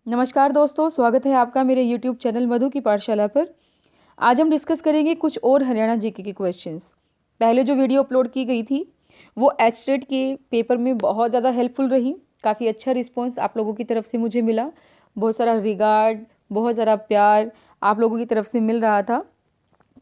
नमस्कार दोस्तों, स्वागत है आपका मेरे YouTube चैनल मधु की पाठशाला पर। आज हम डिस्कस करेंगे कुछ और हरियाणा जीके के क्वेश्चंस। पहले जो वीडियो अपलोड की गई थी वो एचटेट के पेपर में बहुत ज़्यादा हेल्पफुल रही। काफ़ी अच्छा रिस्पॉन्स आप लोगों की तरफ से मुझे मिला। बहुत सारा रिगार्ड, बहुत सारा प्यार आप लोगों की तरफ से मिल रहा था।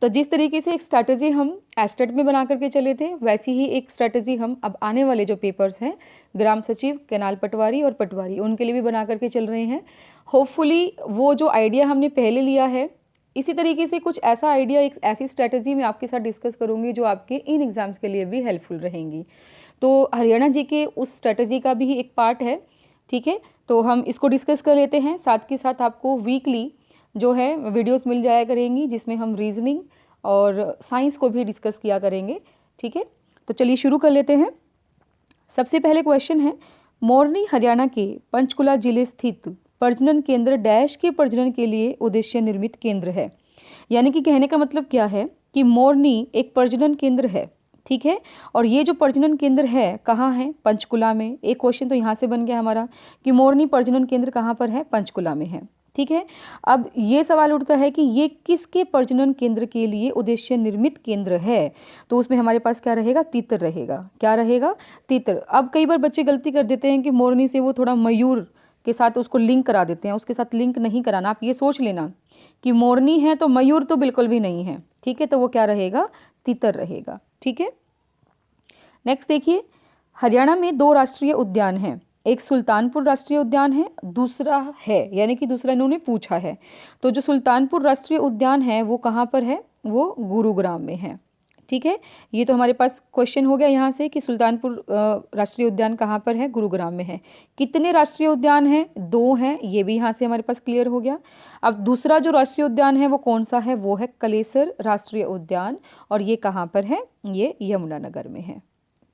तो जिस तरीके से एक स्ट्रैटेजी हम एस्टेट में बना करके चले थे, वैसी ही एक स्ट्रैटेजी हम अब आने वाले जो पेपर्स हैं ग्राम सचिव, केनाल पटवारी और पटवारी, उनके लिए भी बना करके चल रहे हैं। होपफुली वो जो आइडिया हमने पहले लिया है, इसी तरीके से कुछ ऐसा आइडिया, एक ऐसी स्ट्रैटेजी मैं आपके साथ डिस्कस करूँगी जो आपके इन एग्ज़ाम्स के लिए भी हेल्पफुल रहेंगी। तो हरियाणा जी के उस स्ट्रैटेजी का भी एक पार्ट है, ठीक है। तो हम इसको डिस्कस कर लेते हैं। साथ के साथ आपको वीकली जो है वीडियोस मिल जाया करेंगी जिसमें हम रीजनिंग और साइंस को भी डिस्कस किया करेंगे, ठीक है। तो चलिए शुरू कर लेते हैं। सबसे पहले क्वेश्चन है, मोरनी हरियाणा के पंचकुला जिले स्थित प्रजनन केंद्र डैश के प्रजनन के लिए उद्देश्य निर्मित केंद्र है। यानी कि कहने का मतलब क्या है कि मोरनी एक प्रजनन केंद्र है, ठीक है। और ये जो प्रजनन केंद्र है कहाँ है? पंचकुला में। एक क्वेश्चन तो यहाँ से बन गया हमारा कि मोरनी प्रजनन केंद्र कहाँ पर है? पंचकुला में है, ठीक है। अब ये सवाल उठता है कि ये किसके प्रजनन केंद्र के लिए उद्देश्य निर्मित केंद्र है? तो उसमें हमारे पास क्या रहेगा? तीतर रहेगा। क्या रहेगा? तीतर। अब कई बार बच्चे गलती कर देते हैं कि मोरनी से वो थोड़ा मयूर के साथ उसको लिंक करा देते हैं। उसके साथ लिंक नहीं कराना। आप ये सोच लेना कि मोरनी है तो मयूर तो बिल्कुल भी नहीं है, ठीक है। तो वो क्या रहेगा? तीतर रहेगा, ठीक है। नेक्स्ट देखिए, हरियाणा में 2 राष्ट्रीय उद्यान हैं। एक सुल्तानपुर राष्ट्रीय उद्यान है, दूसरा है, यानी कि दूसरा इन्होंने पूछा है। तो जो सुल्तानपुर राष्ट्रीय उद्यान है वो कहाँ पर है? वो गुरुग्राम में है, ठीक है। ये तो हमारे पास क्वेश्चन हो गया यहाँ से कि सुल्तानपुर राष्ट्रीय उद्यान कहाँ पर है? गुरुग्राम में है। कितने राष्ट्रीय उद्यान हैं? 2 हैं, ये भी यहाँ से हमारे पास क्लियर हो गया। अब दूसरा जो राष्ट्रीय उद्यान है वो कौन सा है? वो है कलेसर राष्ट्रीय उद्यान, और ये कहाँ पर है? ये यमुनानगर में है।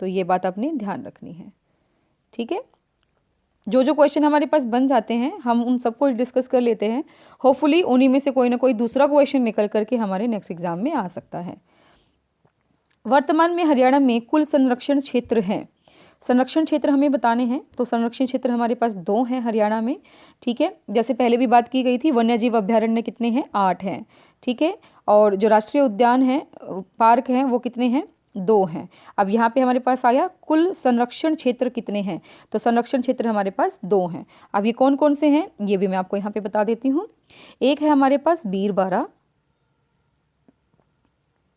तो ये बात आपने ध्यान रखनी है, ठीक है। जो जो क्वेश्चन हमारे पास बन जाते हैं हम उन सबको डिस्कस कर लेते हैं। होपफुली उन्हीं में से कोई ना कोई दूसरा क्वेश्चन निकल करके हमारे नेक्स्ट एग्जाम में आ सकता है। वर्तमान में हरियाणा में कुल संरक्षण क्षेत्र हैं। संरक्षण क्षेत्र हमें बताने हैं, तो संरक्षण क्षेत्र हमारे पास 2 हैं हरियाणा में, ठीक है। जैसे पहले भी बात की गई थी, वन्यजीव अभ्यारण्य कितने हैं? 8 हैं, ठीक है। और जो राष्ट्रीय उद्यान है, पार्क हैं, वो कितने हैं? 2 हैं। अब यहाँ पे हमारे पास आया कुल संरक्षण क्षेत्र कितने हैं, तो संरक्षण क्षेत्र हमारे पास 2 हैं। अब ये कौन कौन से हैं ये भी मैं आपको यहाँ पे बता देती हूँ। एक है हमारे पास बीरबारा,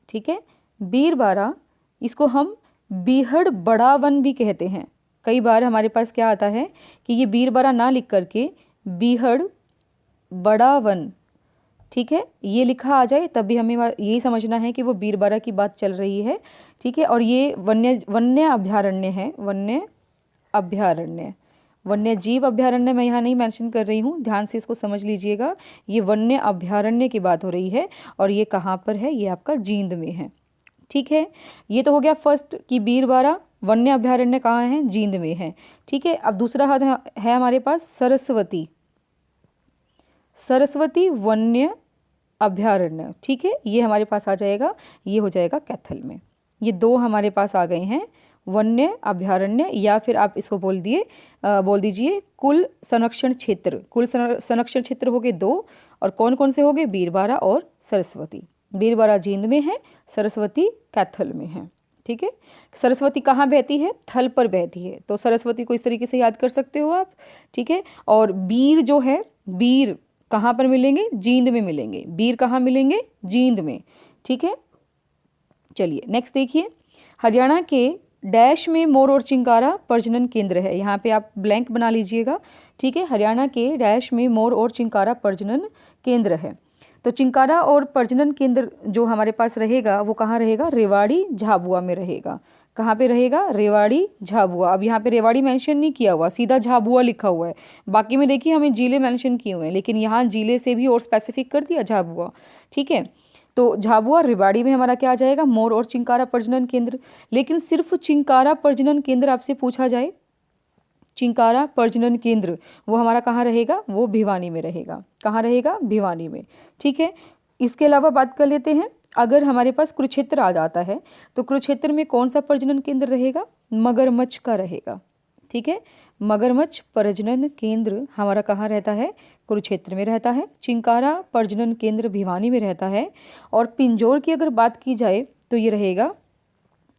ठीक है। बीरबारा, इसको हम बीहड़ बड़ा वन भी कहते हैं। कई बार हमारे पास क्या आता है कि ये बीरबारा ना लिख करके बीहड़ बड़ा वन, ठीक है, ये लिखा आ जाए तब भी हमें यही समझना है कि वो बीरबारा की बात चल रही है, ठीक है। और ये वन्य अभ्यारण्य है, वन्य अभ्यारण्य। वन्य जीव अभ्यारण्य मैं यहाँ नहीं मेंशन कर रही हूँ, ध्यान से इसको समझ लीजिएगा। ये वन्य अभ्यारण्य की बात हो रही है, और ये कहाँ पर है? ये आपका जींद में है, ठीक है। ये तो हो गया फर्स्ट कि बीरबारा वन्य अभ्यारण्य कहाँ है? जींद में है, ठीक है। अब दूसरा है हमारे पास सरस्वती, सरस्वती वन्य अभ्यारण्य, ठीक है। ये हमारे पास आ जाएगा, ये हो जाएगा कैथल में। ये 2 हमारे पास आ गए हैं वन्य अभ्यारण्य, या फिर आप इसको बोल दीजिए कुल संरक्षण क्षेत्र। कुल संरक्षण क्षेत्र हो गए 2, और कौन कौन से हो गए? बीरबारा और सरस्वती। बीरबारा जींद में है, सरस्वती कैथल में है, ठीक है। सरस्वती कहाँ बहती है? थल पर बहती है, तो सरस्वती को इस तरीके से याद कर सकते हो आप, ठीक है। और बीर जो है, बीर कहाँ पर मिलेंगे? जींद में मिलेंगे। बीर कहाँ मिलेंगे? जींद में, ठीक है। चलिए नेक्स्ट देखिए, हरियाणा के डैश में मोर और चिंकारा प्रजनन केंद्र है। यहाँ पे आप ब्लैंक बना लीजिएगा, ठीक है। हरियाणा के डैश में मोर और चिंकारा प्रजनन केंद्र है। तो चिंकारा और प्रजनन केंद्र जो हमारे पास रहेगा वो कहाँ रहेगा? रेवाड़ी झाबुआ में रहेगा। कहाँ पे रहेगा? रेवाड़ी झाबुआ। अब यहाँ पे रेवाड़ी मेंशन नहीं किया हुआ, सीधा झाबुआ लिखा हुआ है। बाकी में देखिए हमें जिले मेंशन किए हुए हैं, लेकिन यहाँ जिले से भी और स्पेसिफिक कर दिया झाबुआ, ठीक है। तो झाबुआ रेवाड़ी में हमारा क्या आ जाएगा? मोर और चिंकारा प्रजनन केंद्र। लेकिन सिर्फ चिंकारा प्रजनन केंद्र आपसे पूछा जाए, चिंकारा प्रजनन केंद्र, वो हमारा कहाँ रहेगा? वो भिवानी में रहेगा। कहाँ रहेगा? भिवानी में, ठीक है। इसके अलावा बात कर लेते हैं, अगर हमारे पास कुरुक्षेत्र आ जाता है तो कुरुक्षेत्र में कौन सा प्रजनन केंद्र रहेगा? मगरमच्छ का रहेगा, ठीक है। मगरमच्छ प्रजनन केंद्र हमारा कहाँ रहता है? कुरुक्षेत्र में रहता है। चिंकारा प्रजनन केंद्र भिवानी में रहता है। और पिंजौर की अगर बात की जाए तो ये रहेगा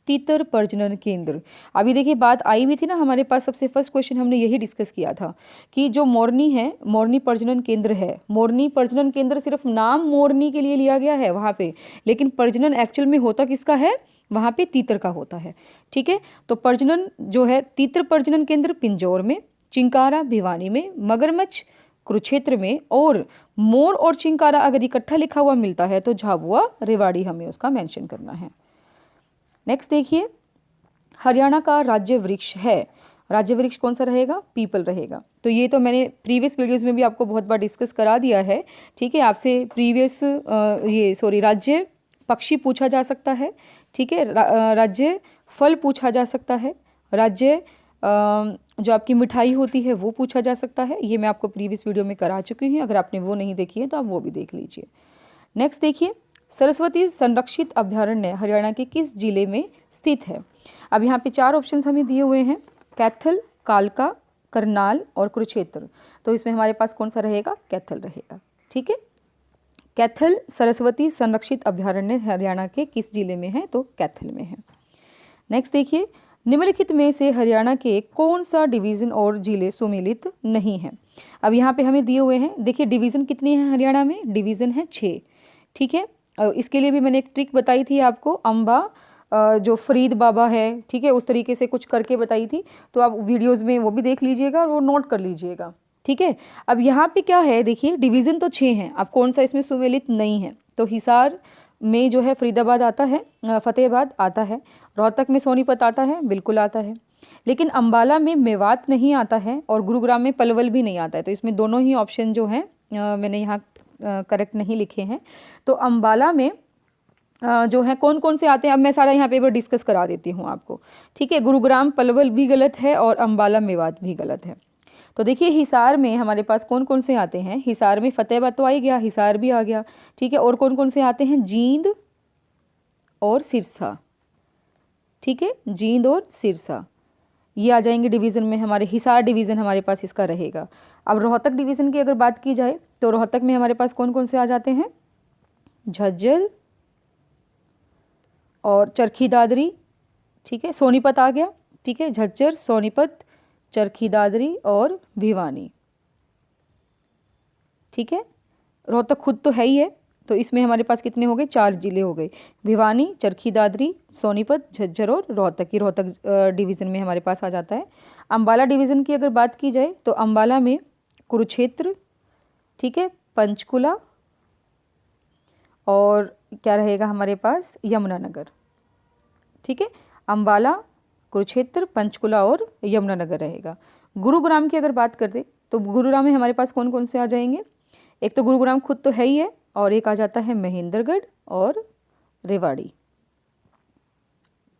तीतर प्रजनन केंद्र। अभी देखिए बात आई भी थी ना हमारे पास, सबसे फर्स्ट क्वेश्चन हमने यही डिस्कस किया था कि जो मोरनी है, मोरनी प्रजनन केंद्र है, मोरनी प्रजनन केंद्र सिर्फ नाम मोरनी के लिए लिया गया है वहाँ पे, लेकिन प्रजनन एक्चुअल में होता किसका है? वहाँ पे तीतर का होता है। ठीक है, तो प्रजनन जो है तीतर प्रजनन केंद्र पिंजौर में, चिंकारा भिवानी में, मगरमच्छ कुरुक्षेत्र में, और मोर और चिंकारा अगर इकट्ठा लिखा हुआ मिलता है तो झाबुआ रेवाड़ी हमें उसका मेंशन करना है। नेक्स्ट देखिए, हरियाणा का राज्य वृक्ष है, राज्य वृक्ष कौन सा रहेगा? पीपल रहेगा। तो ये तो मैंने प्रीवियस वीडियोस में भी आपको बहुत बार डिस्कस करा दिया है। ठीक है, आपसे राज्य पक्षी पूछा जा सकता है। ठीक है, राज्य फल पूछा जा सकता है, राज्य जो आपकी मिठाई होती है वो पूछा जा सकता है। ये मैं आपको प्रीवियस वीडियो में करा चुकी हूँ, अगर आपने वो नहीं देखी है तो आप वो भी देख लीजिए। नेक्स्ट देखिए, सरस्वती संरक्षित अभ्यारण्य हरियाणा के किस जिले में स्थित है? अब यहाँ पे 4 ऑप्शंस हमें दिए हुए हैं, कैथल, कालका, करनाल और कुरुक्षेत्र। तो इसमें हमारे पास कौन सा रहेगा? कैथल रहेगा। ठीक है, कैथल सरस्वती संरक्षित अभ्यारण्य हरियाणा के किस जिले में है? तो कैथल में है। नेक्स्ट देखिए, निम्नलिखित में से हरियाणा के कौन सा डिवीज़न और जिले सुमेलित नहीं है? अब यहाँ पे हमें दिए हुए हैं, देखिए डिवीज़न कितनी है हरियाणा में? डिवीज़न है 6। ठीक है, इसके लिए भी मैंने एक ट्रिक बताई थी आपको, अम्बा जो फरीद बाबा है, ठीक है, उस तरीके से कुछ करके बताई थी, तो आप वीडियोस में वो भी देख लीजिएगा और वो नोट कर लीजिएगा। ठीक है, अब यहाँ पे क्या है, देखिए डिवीज़न तो 6 हैं, अब कौन सा इसमें सुमेलित नहीं है? तो हिसार में जो है फरीदाबाद आता है, फतेहाबाद आता है, रोहतक में सोनीपत आता है, बिल्कुल आता है, लेकिन अम्बाला में मेवात नहीं आता है, और गुरुग्राम में पलवल भी नहीं आता है। तो इसमें दोनों ही ऑप्शन जो हैं मैंने यहाँ करेक्ट नहीं लिखे हैं। तो अम्बाला में जो है कौन कौन से आते हैं, अब मैं सारा यहाँ पे डिस्कस करा देती हूँ आपको। ठीक है, गुरुग्राम पलवल भी गलत है और अम्बाला मेवात भी गलत है। तो देखिए हिसार में हमारे पास कौन कौन से आते हैं? हिसार में फतेहाबाद तो आ ही गया, हिसार भी आ गया। ठीक है, और कौन कौन से आते हैं? जींद और सिरसा। ठीक है, जींद और सिरसा ये आ जाएंगे डिवीज़न में, हमारे हिसार डिवीज़न हमारे पास इसका रहेगा। अब रोहतक डिवीज़न की अगर बात की जाए तो रोहतक में हमारे पास कौन कौन से आ जाते हैं? झज्जर और चरखी दादरी। ठीक है, सोनीपत आ गया। ठीक है, झज्जर, सोनीपत, चरखी दादरी और भिवानी। ठीक है, रोहतक खुद तो है ही है, तो इसमें हमारे पास कितने हो गए? 4 जिले हो गए, भिवानी, चरखी दादरी, सोनीपत, झज्जर और रोहतक। ये रोहतक डिवीज़न में हमारे पास आ जाता है। अम्बाला डिवीज़न की अगर बात की जाए तो अम्बाला में कुरुक्षेत्र, ठीक है, पंचकुला और क्या रहेगा हमारे पास? यमुनानगर। ठीक है, अम्बाला, कुरुक्षेत्र, पंचकुला और यमुनानगर रहेगा। गुरुग्राम की अगर बात करते तो गुरुग्राम में हमारे पास कौन कौन से आ जाएंगे? एक तो गुरुग्राम खुद तो है ही है, और एक आ जाता है महेंद्रगढ़ और रेवाड़ी।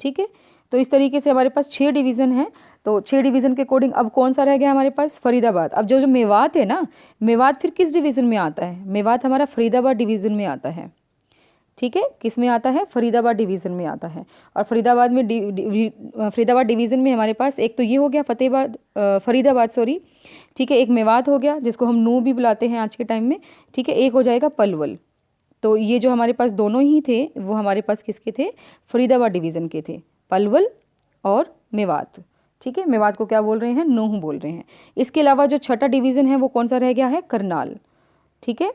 ठीक है, तो इस तरीके से हमारे पास 6 डिवीज़न हैं। तो 6 डिवीज़न के अकॉर्डिंग अब कौन सा रह गया हमारे पास? फरीदाबाद। अब जो मेवात है ना, मेवात फिर किस डिवीज़न में आता है? मेवात हमारा फरीदाबाद डिवीज़न में आता है। ठीक है, किस में आता है? फरीदाबाद डिवीज़न में आता है। और फरीदाबाद में फरीदाबाद डिवीज़न में हमारे पास एक तो ये हो गया फरीदाबाद सॉरी। ठीक है, एक मेवात हो गया जिसको हम नू भी बुलाते हैं आज के टाइम में। ठीक है, एक हो जाएगा पलवल। तो ये जो हमारे पास दोनों ही थे वो हमारे पास किसके थे? फरीदाबाद डिवीज़न के थे, पलवल और मेवात। ठीक है, मेवात को क्या बोल रहे हैं? नूह बोल रहे हैं। इसके अलावा जो छठा डिवीज़न है वो कौन सा रह गया है? करनाल। ठीक है,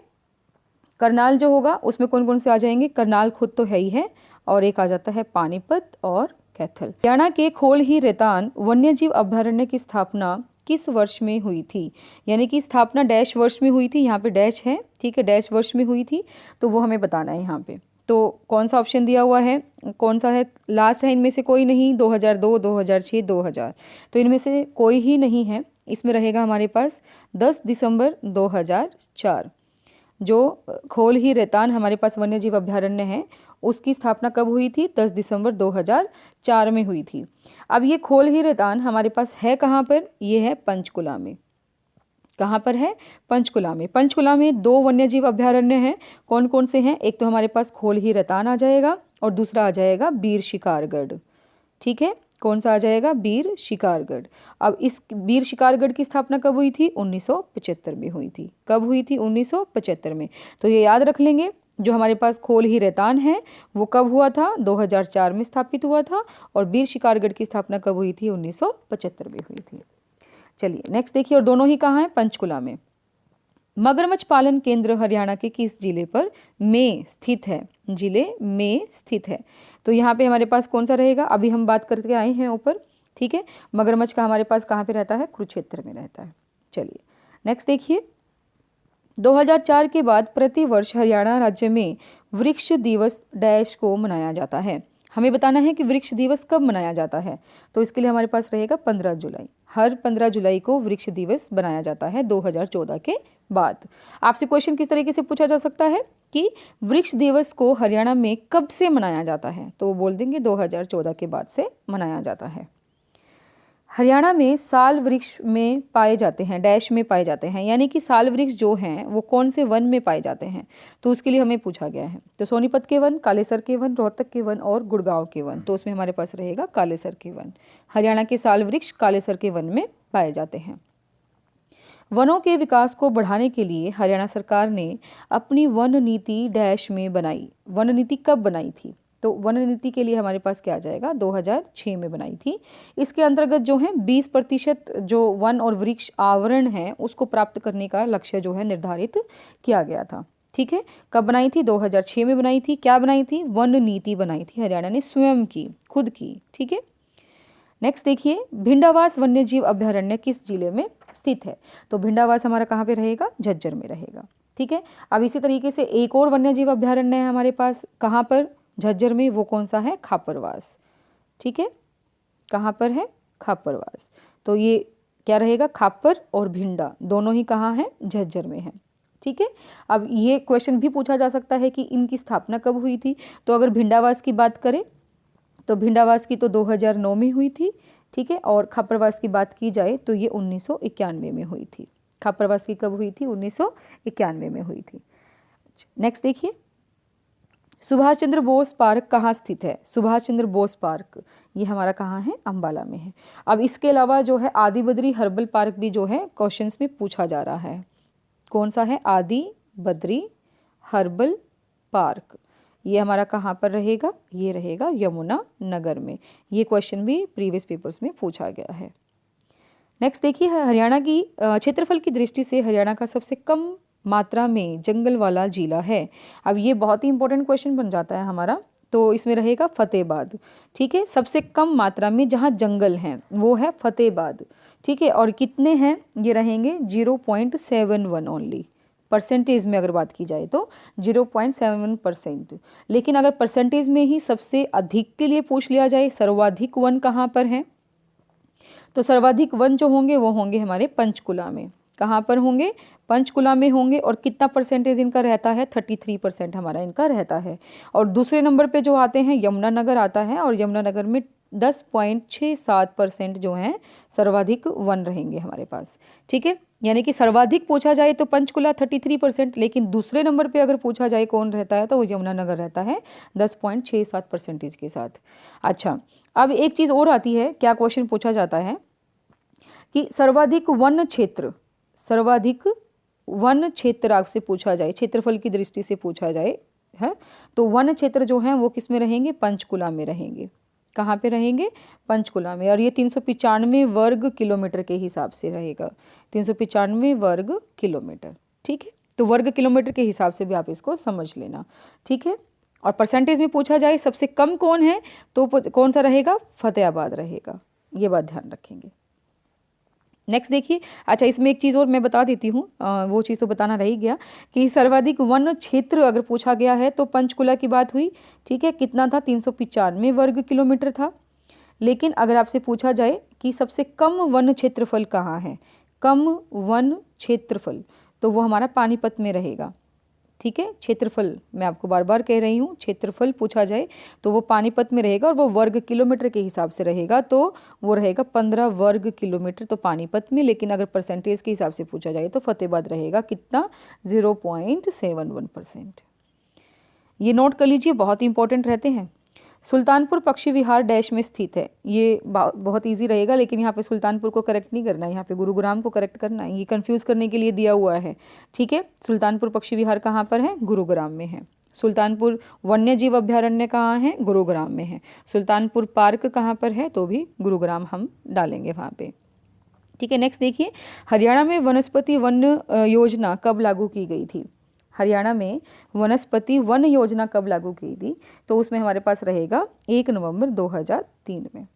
करनाल जो होगा उसमें कौन कौन से आ जाएंगे? करनाल खुद तो है ही है, और एक आ जाता है पानीपत और कैथल। हरियाणा के खोल ही रेतान वन्यजीव अभ्यारण्य की स्थापना किस वर्ष में हुई थी? यानी कि स्थापना डैश वर्ष में हुई थी, यहाँ पे डैश है। ठीक है, डैश वर्ष में हुई थी, तो वो हमें बताना है यहाँ पे। तो कौन सा ऑप्शन दिया हुआ है? कौन सा है? लास्ट है इनमें से कोई नहीं, 2002, 2006, 2000। तो इनमें से कोई ही नहीं है। इसमें रहेगा हमारे पास 10 दिसंबर 2004। जो खोल ही रेतान हमारे पास वन्यजीव अभ्यारण्य है उसकी स्थापना कब हुई थी? 10 दिसंबर 2004 में हुई थी। अब ये खोल ही रेतान हमारे पास है कहाँ पर? ये है पंचकुला में। कहाँ पर है? पंचकुला में। पंचकुला में 2 वन्यजीव अभ्यारण्य हैं। कौन कौन से हैं? एक तो हमारे पास खोल ही रेतान आ जाएगा और दूसरा आ जाएगा बीर शिकारगढ़। ठीक है, कौन सा आ जाएगा, बीर शिकारगढ़। अब इस बीर शिकारगढ़ की स्थापना कब हुई थी, 1975 में हुई थी। कब हुई थी, 1975 में। तो ये याद रख लेंगे। जो हमारे पास खोल ही रेतान है वो कब हुआ था, 2004 में स्थापित हुआ था। और बीर शिकारगढ़ की स्थापना कब हुई थी, 1975 में हुई थी। चलिए नेक्स्ट देखिए, और दोनों ही कहाँ हैं, पंचकुला में। मगरमच्छ पालन केंद्र हरियाणा के किस जिले पर में स्थित है, जिले में स्थित है। तो यहाँ पे हमारे पास कौन सा रहेगा, अभी हम बात करके आए हैं ऊपर, ठीक है। मगरमच्छ का हमारे पास कहाँ पे रहता है, कुरुक्षेत्र में रहता है। चलिए नेक्स्ट देखिए, 2004 के बाद प्रति वर्ष हरियाणा राज्य में वृक्ष दिवस डैश को मनाया जाता है। हमें बताना है कि वृक्ष दिवस कब मनाया जाता है। तो इसके लिए हमारे पास रहेगा 15 जुलाई। हर 15 जुलाई को वृक्ष दिवस बनाया जाता है 2014 के बाद। आपसे क्वेश्चन किस तरीके से पूछा जा सकता है कि वृक्ष दिवस को हरियाणा में कब से मनाया जाता है, तो वो बोल देंगे 2014 के बाद से मनाया जाता है। हरियाणा में साल वृक्ष में पाए जाते हैं, डैश में पाए जाते हैं, यानी कि साल वृक्ष जो हैं वो कौन से वन में पाए जाते हैं, तो उसके लिए हमें पूछा गया है। तो सोनीपत के वन, कालेसर के वन, रोहतक के वन और गुड़गांव के वन। तो उसमें हमारे पास रहेगा कालेसर के वन। हरियाणा के साल वृक्ष कालेसर के वन में पाए जाते हैं। वनों के विकास को बढ़ाने के लिए हरियाणा सरकार ने अपनी वन नीति डैश में बनाई। वन नीति कब बनाई थी, तो वन नीति के लिए हमारे पास क्या आ जाएगा, 2006 में बनाई थी। इसके अंतर्गत जो है 20% जो वन और वृक्ष आवरण है उसको प्राप्त करने का लक्ष्य जो है निर्धारित किया गया था। ठीक है, कब बनाई थी, 2006 में बनाई थी। क्या बनाई थी, वन नीति बनाई थी हरियाणा ने स्वयं की, खुद की। ठीक है, नेक्स्ट देखिए, भिंडावास वन्यजीव अभ्यारण्य किस जिले में स्थित है। तो भिंडावास हमारा कहाँ पे रहेगा, झज्जर में रहेगा। ठीक है, अब इसी तरीके से एक और वन्यजीव अभ्यारण्य है हमारे पास, कहाँ पर, झज्जर में। वो कौन सा है, खापरवास। ठीक है, कहाँ पर है, खापरवास। तो ये क्या रहेगा, खापर और भिंडा दोनों ही कहाँ है, झज्जर में है। ठीक है, अब ये क्वेश्चन भी पूछा जा सकता है कि इनकी स्थापना कब हुई थी। तो अगर भिंडावास की बात करें तो भिंडावास की तो 2009 में हुई थी। ठीक है, और खापरवास की बात की जाए तो ये 1991 में हुई थी। खापरवास की कब हुई थी, 1991 में हुई थी। नेक्स्ट देखिए, सुभाष चंद्र बोस पार्क कहाँ स्थित है। सुभाष चंद्र बोस पार्क ये हमारा कहाँ है, अंबाला में है। अब इसके अलावा जो है आदि बद्री हर्बल पार्क भी जो है क्वेश्चंस में पूछा जा रहा है। कौन सा है, आदि बद्री हर्बल पार्क। ये हमारा कहाँ पर रहेगा, ये रहेगा यमुना नगर में। ये क्वेश्चन भी प्रीवियस पेपर्स में पूछा गया है। नेक्स्ट देखिए, हरियाणा की क्षेत्रफल की दृष्टि से हरियाणा का सबसे कम मात्रा में जंगल वाला जिला है। अब ये बहुत ही इंपॉर्टेंट क्वेश्चन बन जाता है हमारा, तो इसमें रहेगा फतेहाबाद। ठीक है, सबसे कम मात्रा में जहाँ जंगल हैं वो है फतेहाबाद। ठीक है, और कितने हैं, ये रहेंगे 0.71 ओनली। परसेंटेज में अगर बात की जाए तो 0.71%। लेकिन अगर परसेंटेज में ही सबसे अधिक के लिए पूछ लिया जाए, सर्वाधिक वन कहाँ पर है, तो सर्वाधिक वन जो होंगे वो होंगे हमारे पंचकुला में। कहाँ पर होंगे, पंचकुला में होंगे। और कितना परसेंटेज इनका रहता है, 33% हमारा इनका रहता है। और दूसरे नंबर पे जो आते हैं यमुनानगर आता है, और यमुनानगर में 10.67% जो हैं सर्वाधिक वन रहेंगे हमारे पास। ठीक है, यानी कि सर्वाधिक पूछा जाए तो पंचकुला 33%, लेकिन दूसरे नंबर पे अगर पूछा जाए कौन रहता है तो वो यमुनानगर रहता है 10.67% के साथ। अच्छा, अब एक चीज़ और आती है, क्या क्वेश्चन पूछा जाता है कि सर्वाधिक वन क्षेत्र, सर्वाधिक वन क्षेत्र आपसे पूछा जाए, क्षेत्रफल की दृष्टि से पूछा जाए है, तो वन क्षेत्र जो हैं वो किस में रहेंगे, पंचकुला में रहेंगे। कहाँ पे रहेंगे, पंचकुला में। और ये 395 वर्ग किलोमीटर के हिसाब से रहेगा, 395 वर्ग किलोमीटर। ठीक है, तो वर्ग किलोमीटर के हिसाब से भी आप इसको समझ लेना। ठीक है, और परसेंटेज में पूछा जाए सबसे कम कौन है तो कौन सा रहेगा, फतेहाबाद रहेगा। ये बात ध्यान रखेंगे। नेक्स्ट देखिए, अच्छा इसमें एक चीज़ और मैं बता देती हूँ, वो चीज़ तो बताना रह ही गया कि सर्वाधिक वन क्षेत्र अगर पूछा गया है तो पंचकुला की बात हुई। ठीक है, कितना था, 395 वर्ग किलोमीटर था। लेकिन अगर आपसे पूछा जाए कि सबसे कम वन क्षेत्रफल कहाँ है, कम वन क्षेत्रफल, तो वो हमारा पानीपत में रहेगा। ठीक है, क्षेत्रफल मैं आपको बार बार कह रही हूँ, क्षेत्रफल पूछा जाए तो वो पानीपत में रहेगा, और वो वर्ग किलोमीटर के हिसाब से रहेगा, तो वो रहेगा 15 वर्ग किलोमीटर तो पानीपत में। लेकिन अगर परसेंटेज के हिसाब से पूछा जाए तो फतेहाबाद रहेगा कितना, 0.71%। ये नोट कर लीजिए, बहुत इंपॉर्टेंट रहते हैं। सुल्तानपुर पक्षी विहार डैश में स्थित है। ये बहुत इजी रहेगा, लेकिन यहाँ पे सुल्तानपुर को करेक्ट नहीं करना है, यहाँ पे गुरुग्राम को करेक्ट करना है। ये कंफ्यूज करने के लिए दिया हुआ है, ठीक है। सुल्तानपुर पक्षी विहार कहाँ पर है? गुरुग्राम में है। सुल्तानपुर वन्य जीव अभ्यारण्य कहाँ है? गुरुग्राम में है। सुल्तानपुर पार्क कहाँ पर है? तो भी गुरुग्राम हम डालेंगे वहाँ पे, ठीक है। नेक्स्ट देखिए, हरियाणा में वनस्पति वन योजना कब लागू की गई थी? हरियाणा में वनस्पति वन योजना कब लागू की थी? तो उसमें हमारे पास रहेगा 1 नवंबर 2003 में।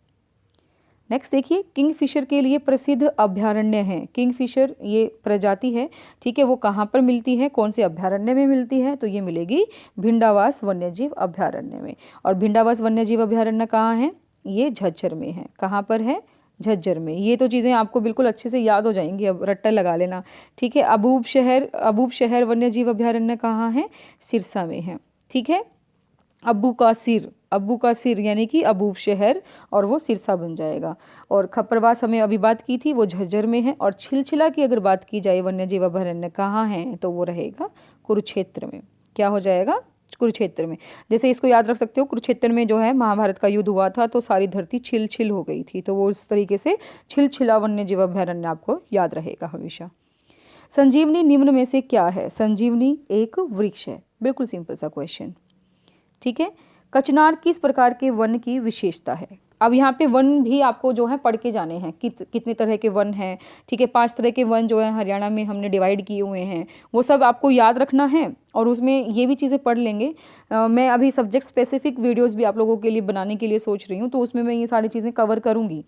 नेक्स्ट देखिए, किंगफिशर के लिए प्रसिद्ध अभ्यारण्य है। किंगफिशर ये प्रजाति है, ठीक है, वो कहाँ पर मिलती है, कौन से अभ्यारण्य में मिलती है? तो ये मिलेगी भिंडावास वन्यजीव अभ्यारण्य में। और भिंडावास वन्यजीव अभ्यारण्य कहाँ है? ये झज्जर में है। कहाँ पर है? झज्जर में। ये तो चीज़ें आपको बिल्कुल अच्छे से याद हो जाएंगी, अब रट्टा लगा लेना, ठीक है। अबूब शहर वन्यजीव अभ्यारण्य कहाँ है? सिरसा में है, ठीक है। अब्बू का सिर यानी कि अबूब शहर, और वो सिरसा बन जाएगा। और खप्परवास हमें अभी बात की थी, वो झज्जर में है। और छिलछिला की अगर बात की जाए वन्यजीव अभ्यारण्य कहाँ है, तो वो रहेगा कुरुक्षेत्र में। क्या हो जाएगा? कुरुक्षेत्र में। जैसे इसको याद रख सकते हो, कुरुक्षेत्र में जो है महाभारत का युद्ध हुआ था, तो सारी धरती छिल हो गई थी, तो वो उस तरीके से छिलछिला वन्यजीव अभ्यारण्य आपको याद रहेगा हमेशा। संजीवनी निम्न में से क्या है? संजीवनी एक वृक्ष है। बिल्कुल सिंपल सा क्वेश्चन, ठीक है। कचनार किस प्रकार के वन की विशेषता है? अब यहाँ पे वन भी आपको जो है पढ़ के जाने हैं, कितने तरह के वन हैं, ठीक है। 5 तरह के वन जो है हरियाणा में हमने डिवाइड किए हुए हैं, वो सब आपको याद रखना है। और उसमें ये भी चीज़ें पढ़ लेंगे। मैं अभी सब्जेक्ट स्पेसिफिक वीडियोज़ भी आप लोगों के लिए बनाने के लिए सोच रही हूँ, तो उसमें मैं ये सारी चीज़ें कवर करूँगी।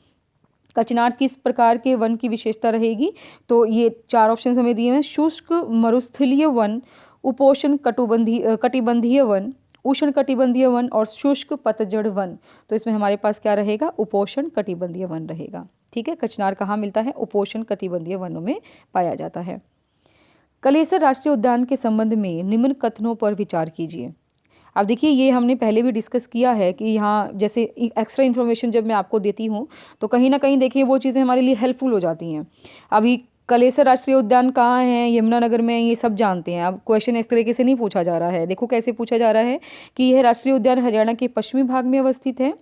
कचनार किस प्रकार के वन की विशेषता रहेगी? तो ये 4 ऑप्शन हमें दिए हैं। शुष्क मरुस्थलीय वन, उपोष्ण कटिबंधीय वन, उष्ण कटिबंधीय वन और शुष्क पतझड़ वन। तो इसमें हमारे पास क्या रहेगा? उपोष्ण कटिबंधीय वन रहेगा, ठीक है। कचनार कहाँ मिलता है? उपोष्ण कटिबंधीय वनों में पाया जाता है। कलेसर राष्ट्रीय उद्यान के संबंध में निम्न कथनों पर विचार कीजिए। अब देखिए, ये हमने पहले भी डिस्कस किया है कि यहाँ जैसे एक्स्ट्रा इन्फॉर्मेशन जब मैं आपको देती हूँ, तो कहीं ना कहीं देखिए वो चीज़ें हमारे लिए हेल्पफुल हो जाती हैं। अभी कलेसर राष्ट्रीय उद्यान कहाँ है? यमुनानगर में, ये सब जानते हैं। अब क्वेश्चन इस तरीके से नहीं पूछा जा रहा है। देखो कैसे पूछा जा रहा है कि यह राष्ट्रीय उद्यान हरियाणा के पश्चिमी भाग में अवस्थित है।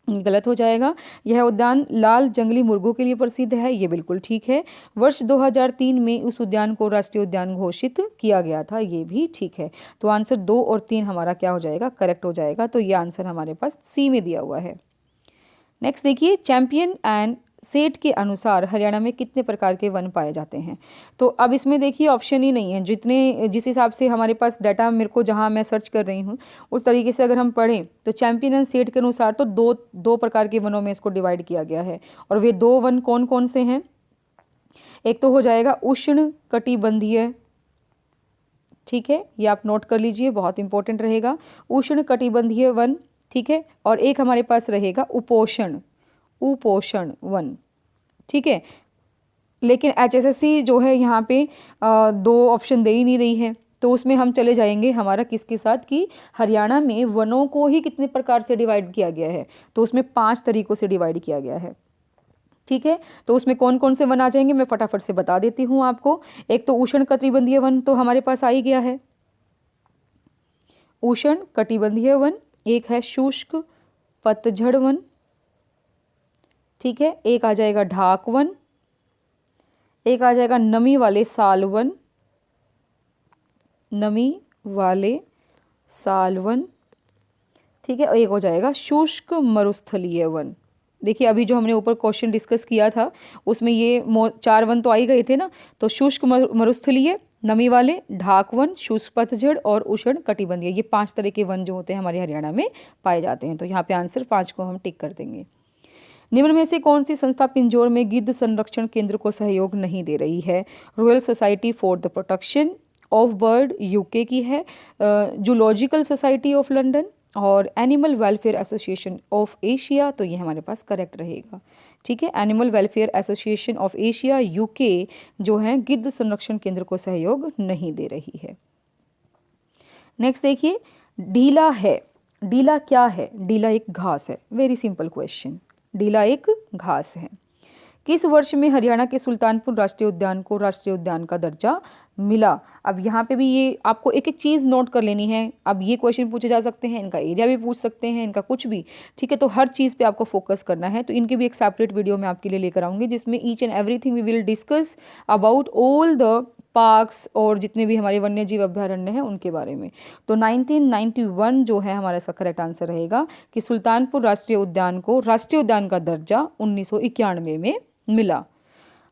गलत हो जाएगा। यह उद्यान लाल जंगली मुर्गों के लिए प्रसिद्ध है। ये बिल्कुल ठीक है। वर्ष 2003 में उस उद्यान को राष्ट्रीय उद्यान घोषित किया गया था। ये भी ठीक है। तो आंसर 2 और 3 हमारा क्या हो जाएगा? करेक्ट हो जाएगा। तो ये आंसर हमारे पास सी में दिया हुआ है। नेक्स्ट देखिए, चैंपियन एंड सेठ के अनुसार हरियाणा में कितने प्रकार के वन पाए जाते हैं? तो अब इसमें देखिए ऑप्शन ही नहीं है। जिस हिसाब से हमारे पास डाटा मेरे को जहाँ मैं सर्च कर रही हूँ, उस तरीके से अगर हम पढ़ें तो चैंपियन एंड सेठ के अनुसार तो दो प्रकार के वनों में इसको डिवाइड किया गया है। और वे 2 वन कौन कौन से हैं? एक तो हो जाएगा उष्ण कटिबंधीय, ठीक है, ये आप नोट कर लीजिए, बहुत इंपॉर्टेंट रहेगा। उष्ण कटिबंधीय वन, ठीक है। और एक हमारे पास रहेगा उपोषण वन, ठीक है। लेकिन HSSC जो है यहाँ पे 2 ऑप्शन दे ही नहीं रही है, तो उसमें हम चले जाएंगे हमारा किसके साथ कि हरियाणा में वनों को ही कितने प्रकार से डिवाइड किया गया है। तो उसमें 5 तरीकों से डिवाइड किया गया है, ठीक है। तो उसमें कौन कौन से वन आ जाएंगे मैं फटाफट से बता देती हूँ आपको। एक तो उष्ण कटिबंधीय वन तो हमारे पास आ ही गया है, उष्ण कटिबंधीय वन। एक है शुष्क पतझड़ वन, ठीक है। एक आ जाएगा ढाक वन, एक आ जाएगा नमी वाले साल वन, ठीक है। और एक हो जाएगा शुष्क मरुस्थलीय वन। देखिए अभी जो हमने ऊपर क्वेश्चन डिस्कस किया था उसमें ये 4 वन तो आ ही गए थे ना। तो शुष्क मरुस्थलीय, नमी वाले, ढाक वन, शुष्क पतझड़ और उष्ण कटिबंधीय, ये 5 तरह के वन जो होते हैं हमारे हरियाणा में पाए जाते हैं। तो यहाँ पे आंसर 5 को हम टिक कर देंगे। निम्न में से कौन सी संस्था पिंजौर में गिद्ध संरक्षण केंद्र को सहयोग नहीं दे रही है? Royal society for the protection of bird UK की है, जूलॉजिकल सोसाइटी ऑफ लंदन और animal welfare association of Asia. तो ये हमारे पास करेक्ट रहेगा, ठीक है। Animal welfare association of Asia UK जो है गिद्ध संरक्षण केंद्र को सहयोग नहीं दे रही है। नेक्स्ट देखिए, ढीला है, ढीला क्या है? ढीला एक घास है। वेरी सिंपल क्वेश्चन, ढीला एक घास है। किस वर्ष में हरियाणा के सुल्तानपुर राष्ट्रीय उद्यान को राष्ट्रीय उद्यान का दर्जा मिला। अब यहाँ पे भी ये आपको एक एक चीज़ नोट कर लेनी है। अब ये क्वेश्चन पूछे जा सकते हैं, इनका एरिया भी पूछ सकते हैं, इनका कुछ भी, ठीक है। तो हर चीज़ पे आपको फोकस करना है। तो इनकी भी एक सेपरेट वीडियो मैं आपके लिए लेकर आऊँगी, जिसमें each and everything we will discuss about all the parks और जितने भी हमारे वन्य जीव अभ्यारण्य हैं उनके बारे में। तो 1991 जो है हमारा इसका करेक्ट आंसर रहेगा कि सुल्तानपुर राष्ट्रीय उद्यान को राष्ट्रीय उद्यान का दर्जा 1991 में मिला।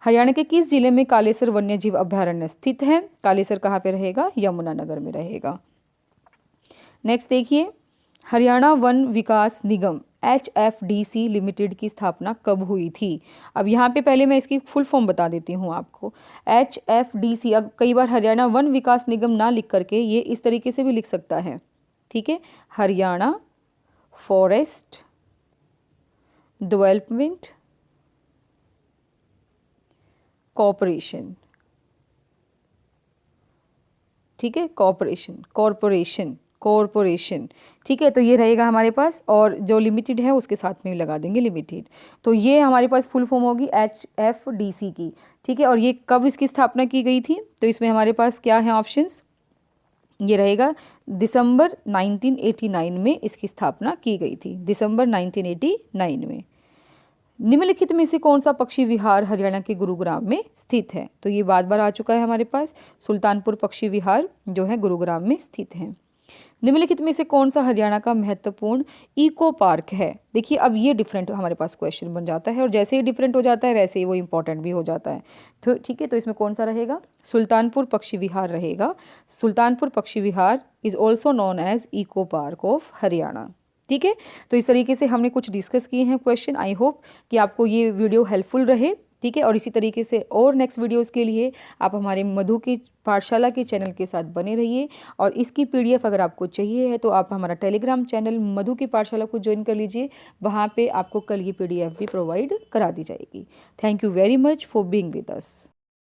हरियाणा के किस जिले में कालेसर वन्य जीव अभ्यारण्य स्थित है? कालेसर कहाँ पे रहेगा? यमुनानगर में रहेगा। नेक्स्ट देखिए, हरियाणा वन विकास निगम HFDC लिमिटेड की स्थापना कब हुई थी? अब यहाँ पे पहले मैं इसकी फुल फॉर्म बता देती हूँ आपको। HFDC, अब कई बार हरियाणा वन विकास निगम ना लिख करके ये इस तरीके से भी लिख सकता है, ठीक है, हरियाणा फॉरेस्ट डेवलपमेंट कॉरपोरेशन, ठीक है, कॉरपोरेशन, ठीक है। तो ये रहेगा हमारे पास, और जो लिमिटेड है उसके साथ में लगा देंगे लिमिटेड। तो ये हमारे पास फुल फॉर्म होगी HFDC की, ठीक है। और ये कब इसकी स्थापना की गई थी? तो इसमें हमारे पास क्या है ऑप्शंस, ये रहेगा दिसंबर 1989 में इसकी स्थापना की गई थी, दिसंबर 1989 में। निम्नलिखित में से कौन सा पक्षी विहार हरियाणा के गुरुग्राम में स्थित है? तो ये बार बार आ चुका है हमारे पास, सुल्तानपुर पक्षी विहार जो है गुरुग्राम में स्थित है। निम्नलिखित में से कौन सा हरियाणा का महत्वपूर्ण इको पार्क है? देखिए अब ये डिफरेंट हमारे पास क्वेश्चन बन जाता है, और जैसे ही डिफरेंट हो जाता है वैसे ही वो इंपॉर्टेंट भी हो जाता है। तो ठीक है, तो इसमें कौन सा रहेगा? सुल्तानपुर पक्षी विहार रहेगा। Sultanpur Pakshi Vihar is also known as eco park of Haryana, ठीक है। तो इस तरीके से हमने कुछ डिस्कस किए हैं क्वेश्चन। आई होप कि आपको ये वीडियो हेल्पफुल रहे, ठीक है। और इसी तरीके से और नेक्स्ट वीडियोस के लिए आप हमारे मधु की पाठशाला के चैनल के साथ बने रहिए। और इसकी PDF अगर आपको चाहिए है तो आप हमारा टेलीग्राम चैनल मधु की पाठशाला को ज्वाइन कर लीजिए, वहाँ पे आपको कल ये PDF भी प्रोवाइड करा दी जाएगी। Thank you very much for being with us.